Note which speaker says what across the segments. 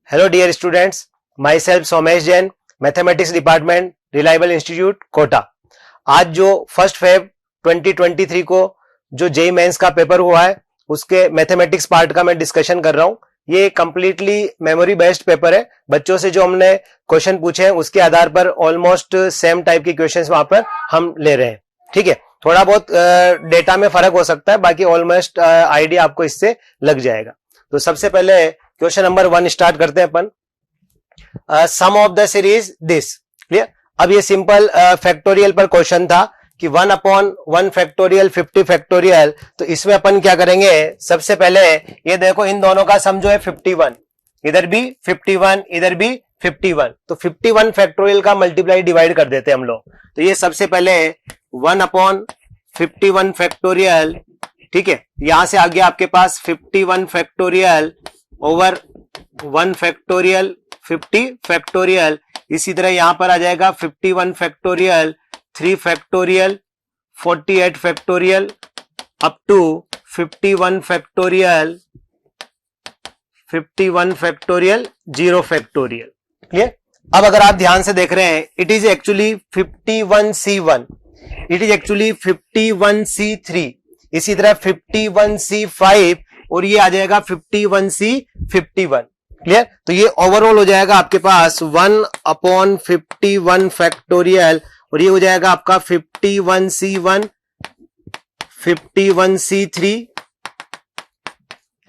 Speaker 1: Hello dear students, myself Somesh Jain, mathematics department, reliable institute Kota. आज जो 1 Feb 2023 को जो जेईई मेंस का पेपर हुआ है उसके मैथमेटिक्स पार्ट का मैं डिस्कशन कर रहा हूं। ये कंप्लीटली मेमोरी बेस्ड पेपर है। बच्चों से जो हमने क्वेश्चन पूछे हैं उसके आधार पर ऑलमोस्ट सेम टाइप के क्वेश्चंस वहां पर हम ले रहे हैं। ठीक है, थोड़ा बहुत डेटा में फर्क हो सकता है, बाकी ऑलमोस्ट आइडिया आपको इससे लग जाएगा। तो सबसे पहले क्वेश्चन नंबर 1 स्टार्ट करते हैं अपन। Sum of the series this. Clear. अब ये सिंपल फैक्टोरियल पर क्वेश्चन था कि 1/1 फैक्टोरियल 50 फैक्टोरियल। तो इसमें अपन क्या करेंगे, सबसे पहले ये देखो इन दोनों का सम जो है 51, इधर भी 51 इधर भी 51, तो 51 फैक्टोरियल का मल्टीप्लाई डिवाइड कर देते हैं हम लोग। तो ये सबसे पहले 1/51 फैक्टोरियल, ठीक है, यहां से आ गया आपके पास 51 फैक्टोरियल ओवर 1 फैक्टोरियल 50 फैक्टोरियल। इसी तरह यहां पर आ जाएगा 51 factorial 3 factorial 48 factorial up to 51 factorial 0 factorial. Clear. अब अगर आप ध्यान से देख रहे हैं, it is actually 51C1, it is actually 51C3, इसी तरह 51C5 और ये आ जाएगा 51C51। क्लियर। तो ये ओवरऑल हो जाएगा आपके पास 1/51 फैक्टोरियल और ये हो जाएगा आपका 51C1 51C3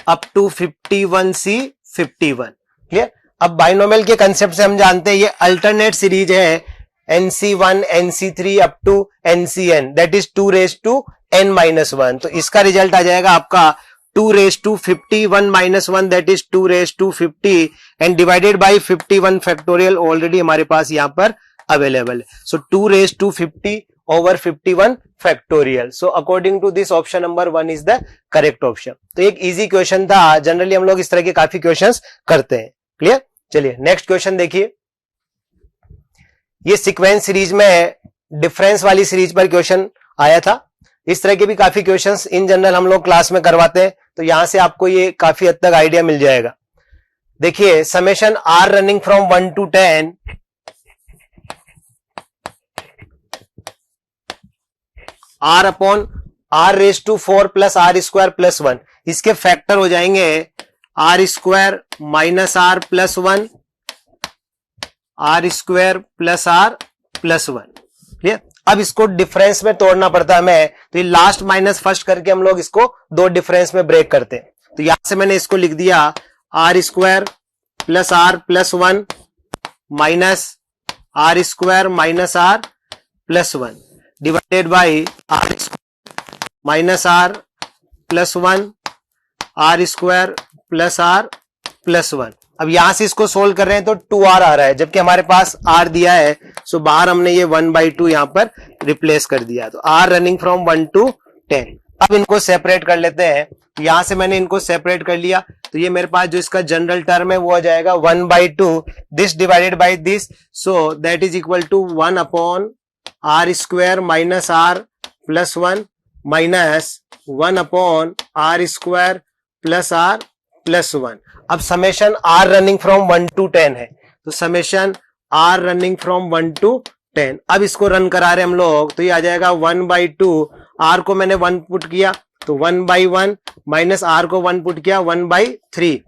Speaker 1: up to 51C51। Clear. अब बाइनोमियल के कंसेप्ट से हम जानते हैं ये अल्टरनेट सीरीज है, NC1 NC3 up to NCN, that is 2n-1। तो इसका रिजल्ट आ जाएगा आपका 251-1, that is 250 and divided by 51 factorial already हमारे पास यहां पर अवेलेबल है। So 250 over 51 factorial. So according to this option number 1 is the correct option. तो एक इजी क्वेश्चन था, जनरली हम लोग इस तरह के काफी क्वेश्चंस करते हैं। क्लियर। चलिए नेक्स्ट क्वेश्चन देखिए। ये सीक्वेंस सीरीज में डिफरेंस वाली सीरीज पर क्वेश्चन आया था। इस तरह के भी काफी क्वेश्चंस इन जनरल हम लोग क्लास में करवाते हैं, तो यहां से आपको ये काफी हद तक आइडिया मिल जाएगा। देखिए summation r running from 1 to 10 r upon r raise to 4 plus r square plus 1, इसके फैक्टर हो जाएंगे r square minus r plus 1, r square plus r plus 1। Clear. अब इसको डिफरेंस में तोड़ना पड़ता है हमें, तो ये लास्ट माइनस फर्स्ट करके हम लोग इसको दो डिफरेंस में ब्रेक करते हैं। तो यहां से मैंने इसको लिख दिया r square plus r plus 1 minus r square minus r plus 1 divided by r minus r plus 1 r square plus r plus 1। अब यहां से इसको सोल्व कर रहे हैं तो 2r आ रहा है, जबकि हमारे पास r दिया है, सो बाहर हमने ये 1/2 यहां पर रिप्लेस कर दिया। तो r रनिंग फ्रॉम 1 to 10। अब इनको सेपरेट कर लेते हैं। यहां से मैंने इनको सेपरेट कर लिया, तो ये मेरे पास जो इसका जनरल टर्म है वो आ जाएगा 1/2 this divided by this, so that is equal to 1/r square minus r plus 1 minus 1/r square plus r plus 1। अब summation r running from 1 to 10 है, तो summation r running from 1 to 10। अब इसको run करा रहे हम लोग, तो ये आ जाएगा 1/2, आर को मैंने 1 पुट किया तो 1/1 माइनस आर को 1 पुट किया 1/3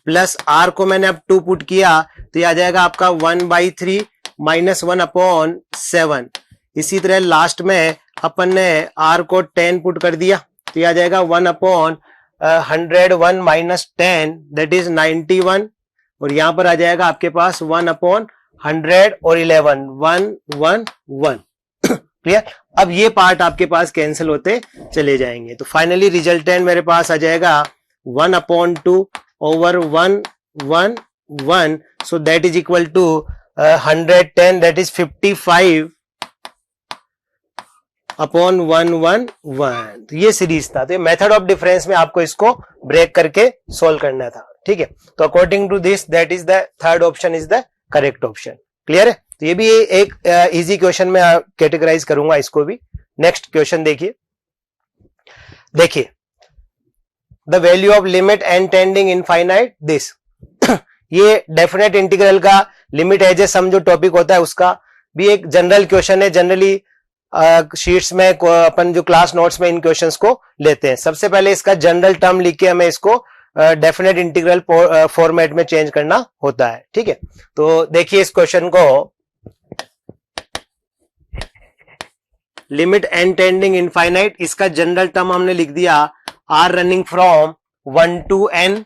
Speaker 1: प्लस आर को मैंने अब 2 पुट किया तो ये आ जाएगा आपका 1/3 माइनस 1/7। इसी तरह लास्ट में अपन ने आर को 10 पुट कर दिया तो ये आ जाएगा 1/101 माइनस 10 दैट इज 91, और यहां पर आ जाएगा आपके पास 1/100 और 11 111। क्लियर। अब ये पार्ट आपके पास कैंसिल होते चले जाएंगे, तो फाइनली रिजल्टेंट मेरे पास आ जाएगा 1/2 over 111, so that is equal to 110, that is 55/111। तो ये सीरीज था। तो ये मेथड ऑफ डिफरेंस में आपको इसको ब्रेक करके सोल्व करना था। ठीक है, तो according to this that is the third option is the correct option. Clear है। तो ये भी एक इजी क्वेश्चन में कैटेगराइज करूंगा इसको भी। नेक्स्ट क्वेश्चन देखिए। The value of limit n tending infinite this. ये डेफिनेट इंटीग्रल का लिमिट एज ए सम जो टॉपिक होता है उसका भी एक जनरल क्वेश्चन है। जनरली शीट्स में अपन जो क्लास नोट्स में इन क्वेश्चंस को लेते हैं। सबसे पहले इसका जनरल टर्म लिख के हमें इसको डेफिनेट इंटीग्रल फॉर्मेट में चेंज करना होता है। ठीक है, तो देखिए इस क्वेश्चन को, लिमिट n टेंडिंग इनफाइनाइट, इसका जनरल टर्म हमने लिख दिया r running from 1 to n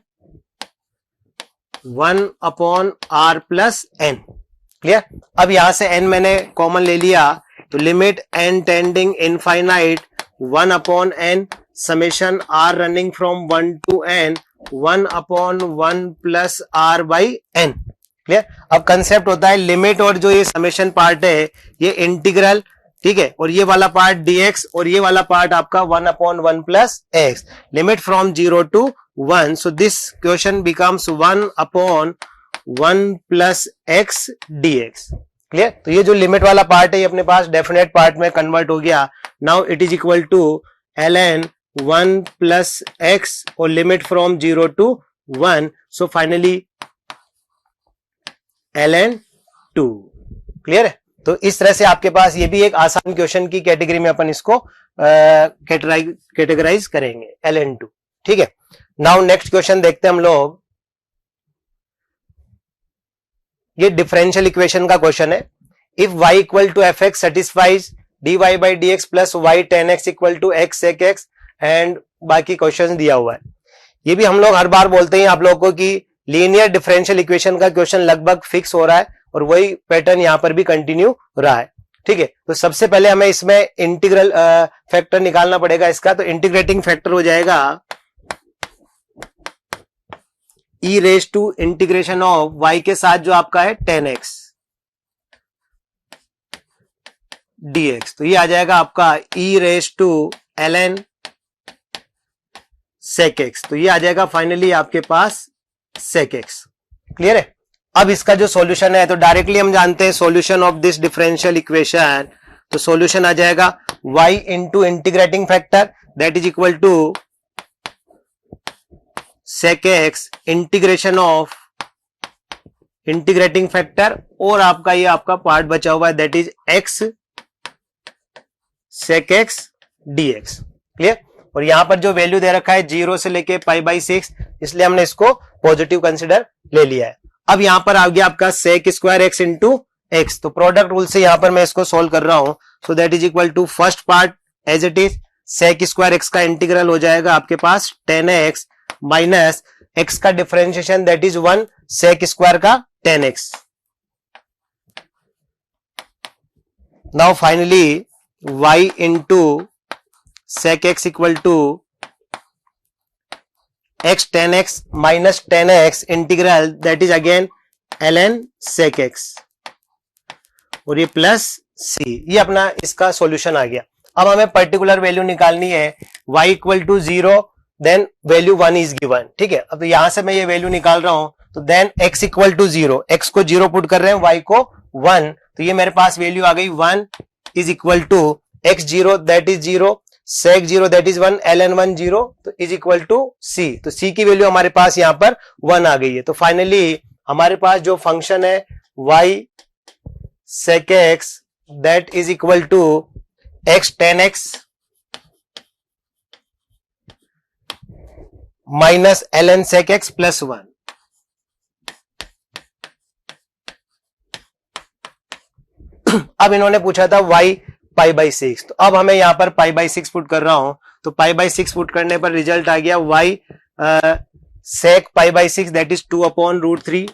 Speaker 1: 1 upon r plus n। Clear. अब यहां से n मैंने कॉमन ले लिया, तो limit n tending infinite 1 upon n summation r running from 1 to n 1 upon 1 plus r by n। Clear. अब कंसेप्ट होता है लिमिट और जो ये समेशन पार्ट है ये इंटीग्रल, ठीक है, और ये वाला पार्ट dx और ये वाला पार्ट आपका 1 upon 1 plus x, limit from 0 to 1, so this question becomes 1 upon 1 plus x dx। Clear. तो ये जो लिमिट वाला पार्ट है ये अपने पास डेफिनेट पार्ट में कन्वर्ट हो गया। Now it is equal to ln 1 plus x और limit from 0 to 1, so finally ln 2। Clear है। तो इस तरह से आपके पास ये भी एक आसान क्वेश्चन की कैटेगरी में अपन इसको कैटेगराइज करेंगे ln2। ठीक है, नाउ नेक्स्ट क्वेश्चन देखते हैं हम लोग। ये डिफरेंशियल इक्वेशन का क्वेश्चन है। If y equal to f x satisfies dy by d x plus y ten x equal to x sec x, and बाकी क्वेश्चन दिया हुआ है। ये भी हम लोग हर बार बोलते हैं आप लोगों को कि लीनियर डिफरेंशियल इक्वेशन का क्वेश्चन लगभग फिक्स हो रहा है और वही पैटर्न यहां पर भी कंटिन्यू रहा है। ठीक है, तो सबसे पहले हमें इसमें इंटीग्रल फैक्टर निकालना पड़ेगा इसका। तो इंटीग्रेटिंग फैक्टर हो जाएगा e raise to integration of y के साथ जो आपका है 10x dx, तो ये आ जाएगा आपका e raise to ln sec x, तो ये आ जाएगा फाइनली आपके पास sec x। क्लियर है। अब इसका जो सॉल्यूशन है तो डायरेक्टली हम जानते हैं solution of this differential equation, तो सॉल्यूशन आ जाएगा y into integrating factor that is equal to sec x integration of integrating factor और आपका ये आपका पार्ट बचा हुआ है that is x sec x dx। क्लियर। और यहां पर जो वैल्यू दे रखा है 0 से लेके π/6, इसलिए हमने इसको पॉजिटिव कंसिडर ले लिया है। अब यहां पर आ गया आपका sec square x into x, तो प्रोडक्ट रूल से यहां पर मैं इसको सोल्व कर रहा हूं, so that is equal to first part as it is sec square x का इंटीग्रल हो जाएगा आपके पास 10x माइनस x का differentiation that is 1 sec square का 10x। Now finally y into sec x equal to x 10x minus 10x integral that is again ln sec x और ये plus c, ये अपना इसका सॉल्यूशन आ गया। अब हमें पर्टिकुलर वैल्यू निकालनी है y equal to 0 then value 1 is given. ठीक है, अब यहां से मैं ये वैल्यू निकाल रहा हूं, तो then x equal to 0, x को 0 पुट कर रहे हैं, y को 1, तो ये मेरे पास वैल्यू आ गई 1 is equal to x 0 that is 0 sec 0 that is 1 ln 1 0, तो इज इक्वल टू c, तो c की वैल्यू हमारे पास यहां पर 1 आ गई है। तो फाइनली हमारे पास जो फंक्शन है y sec x that is equal to x 10x minus ln sec x plus 1। अब इन्होंने पूछा था y π/6, तो अब हमें यहां पर π/6 पुट कर रहा हूं, तो π/6 पुट करने पर रिजल्ट आ गया y sec π/6 that is 2 upon root 3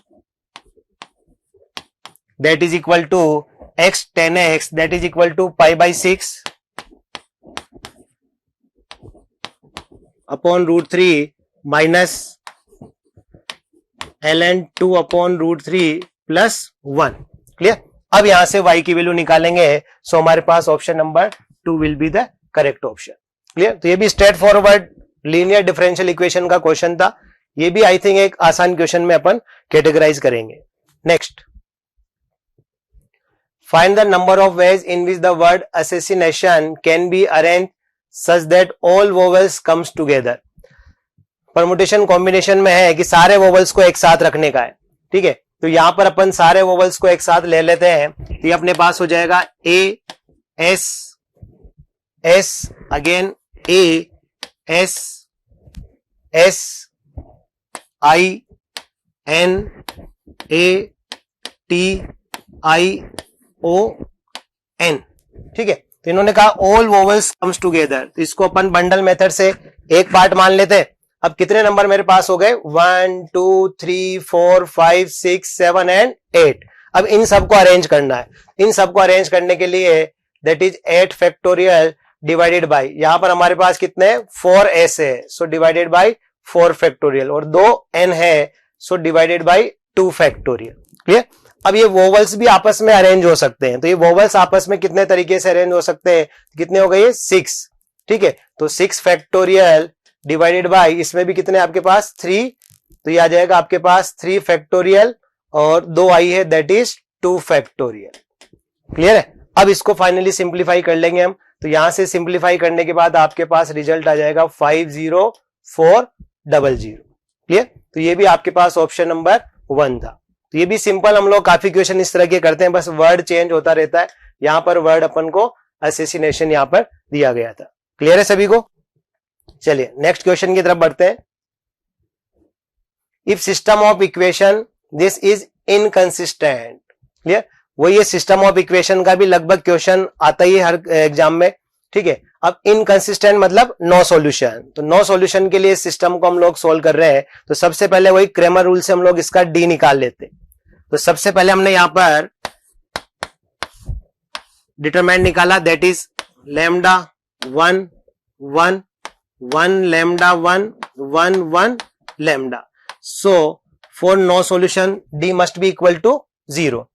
Speaker 1: that is equal to x 10x that is equal to π/6 upon root 3 minus ln 2 upon root 3 plus 1। Clear. अब यहां से y की वैल्यू निकालेंगे, सो हमारे पास option number 2 will be the correct option. Clear. तो ये भी straightforward linear differential equation का क्वेश्चन था, ये भी आई थिंक एक आसान क्वेश्चन में अपन कैटेगराइज करेंगे। Next, find the number of ways in which the word assassination can be arrange such that all vowels comes together. Permutation combination में है कि सारे वोवेल्स को एक साथ रखने का है। ठीक है। तो यहां पर अपन सारे वोवल्स को एक साथ ले लेते हैं, तो ये अपने पास हो जाएगा A S S, again A S S I N A T I O N, ठीक है। तो इन्होंने कहा ऑल वोवल्स कम्स टुगेदर, तो इसको अपन बंडल मेथड से एक पार्ट मान लेते हैं। अब कितने नंबर मेरे पास हो गए, 1 2 3 4 5 6 7 एंड 8। अब इन सबको अरेंज करना है। इन सबको अरेंज करने के लिए that is 8 factorial divided by, यहां पर हमारे पास कितने 4s है, सो डिवाइडेड बाय 4 फैक्टोरियल, और 2n है, so divided by 2 factorial. Clear. अब ये वोवल्स भी आपस में अरेंज हो सकते हैं, तो ये वोवल्स आपस में कितने तरीके से अरेंज हो सकते हैं, कितने हो गए 6, ठीक है। तो 6 फैक्टोरियल डिवाइडेड बाय, इसमें भी कितने आपके पास 3, तो ये आ जाएगा आपके पास 3 फैक्टोरियल और 2 आई है, दैट इज 2 फैक्टोरियल। क्लियर है। अब इसको फाइनली सिंप्लीफाई कर लेंगे हम, तो यहां से सिंप्लीफाई करने के बाद आपके पास रिजल्ट आ जाएगा 50400। क्लियर। तो ये भी आपके पास ऑप्शन नंबर 1 था। तो ये भी सिंपल, हम लोग काफी क्वेश्चन इस तरह के करते हैं, बस वर्ड चेंज होता रहता है। यहां पर वर्ड अपन को असोसिएशन यहां पर दिया गया था। क्लियर है सभी को। चलिए नेक्स्ट क्वेश्चन की तरफ बढ़ते हैं। If system of equation this is inconsistent. Clear. वो ये सिस्टम ऑफ इक्वेशन का भी लगभग क्वेश्चन आता ही है हर एग्जाम में, ठीक है। अब इनकंसिस्टेंट मतलब नो सॉल्यूशन, तो नो सॉल्यूशन के लिए सिस्टम को हम लोग सोल्व कर रहे हैं, तो सबसे पहले वही क्रेमर रूल से हम लोग इसका डी निकाल लेते हैं। तो सबसे पहले हमने यहां पर डिटरमिनेंट निकाला, that is lambda 1 1 1 lambda 1 1 1 lambda, so for no solution D must be equal to 0।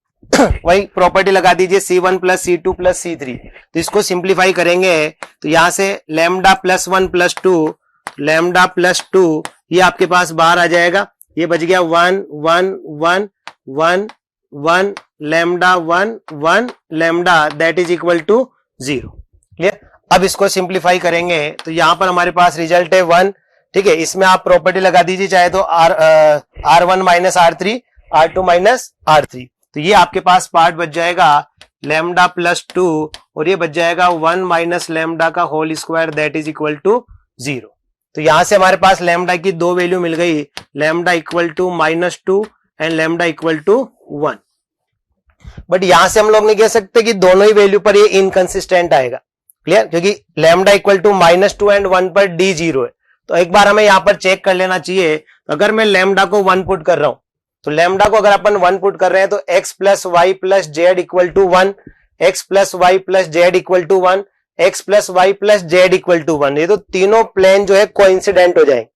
Speaker 1: वही प्रॉपर्टी लगा दीजिए C1 plus C2 plus C3, तो इसको सिंप्लीफाई करेंगे, तो यहां से lambda plus 1 plus 2 lambda plus 2 ये आपके पास बाहर आ जाएगा, ये बच गया 1 1 1 1 1 lambda 1 1 lambda, that is equal to 0। Clear. अब इसको सिंप्लीफाई करेंगे, तो यहां पर हमारे पास रिजल्ट है 1, ठीक है। इसमें आप प्रॉपर्टी लगा दीजिए चाहे तो R1 minus R3 R2 minus R3, तो ये आपके पास पार्ट बच जाएगा लैम्डा प्लस 2 और ये बच जाएगा 1 माइनस लैम्डा का whole square, that is equal to 0। तो यहां से हमारे पास लैम्डा की 2 वैल्यू मिल गई, lambda equal to -2 and lambda equal to 1। But यहां से हम लोग नहीं कह सकते कि दोनों ही वैल्यू पर ये इनकंसिस्टेंट आएगा। क्लियर। क्योंकि लैम्डा इक्वल टू -2 एंड 1 पर डी 0 है, तो एक बार हमें यहां पर चेक कर लेना चाहिए। अगर मैं लैम्डा को 1 पुट कर रहा हूं, तो लैम्डा को अगर अपन 1 पुट कर रहे हैं, तो x plus y plus z equal to 1, x plus y plus z equal to 1, x plus y plus z equal to 1, ये तो तीनों प्लेन जो है कोइंसिडेंट हो जाएंगे।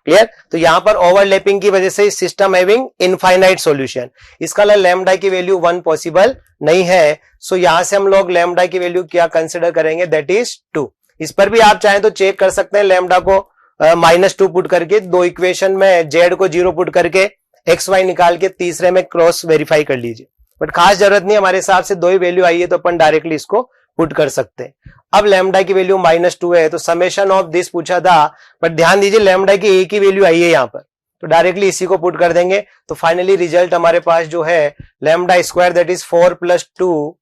Speaker 1: क्लियर। तो यहां पर ओवरलैपिंग की वजह से सिस्टम हैविंग इनफाइनाइट सॉल्यूशन, इसका लैम्डा की वैल्यू 1 पॉसिबल नहीं है, सो यहां से हम लोग लैम्डा की वैल्यू क्या कंसिडर करेंगे, दैट इज 2। इस पर भी आप चाहें तो चेक कर सकते हैं, लैम्डा को -2 पुट करके, 2 इक्वेशन में जेड को 0 पुट करके एक्स वाई निकाल के तीसरे में क्रॉस वेरीफाई कर लीजिए, बट खास जरूरत नहीं, हमारे हिसाब से 2 ही वैल्यू आई है तो अपन डायरेक्टली इसको पुट कर सकते हैं। अब लैम्डा की वैल्यू -2 है, तो समेशन ऑफ दिस पूछा था, बट ध्यान दीजिए लैम्डा की एक ही वैल्यू आई है यहां पर, तो डायरेक्टली इसी को पुट कर देंगे। तो फाइनली रिजल्ट हमारे पास जो है lambda square, that is 4 + 2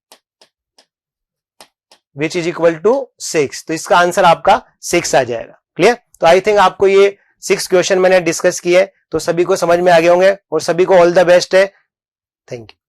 Speaker 1: which is equal to 6, तो इसका आंसर आपका 6 आ जाएगा। क्लियर। तो आई थिंक आपको ये 6 क्वेश्चन मैंने डिस्कस किए, तो सभी को समझ में आ गए होंगे और सभी को ऑल द बेस्ट है। Thank you.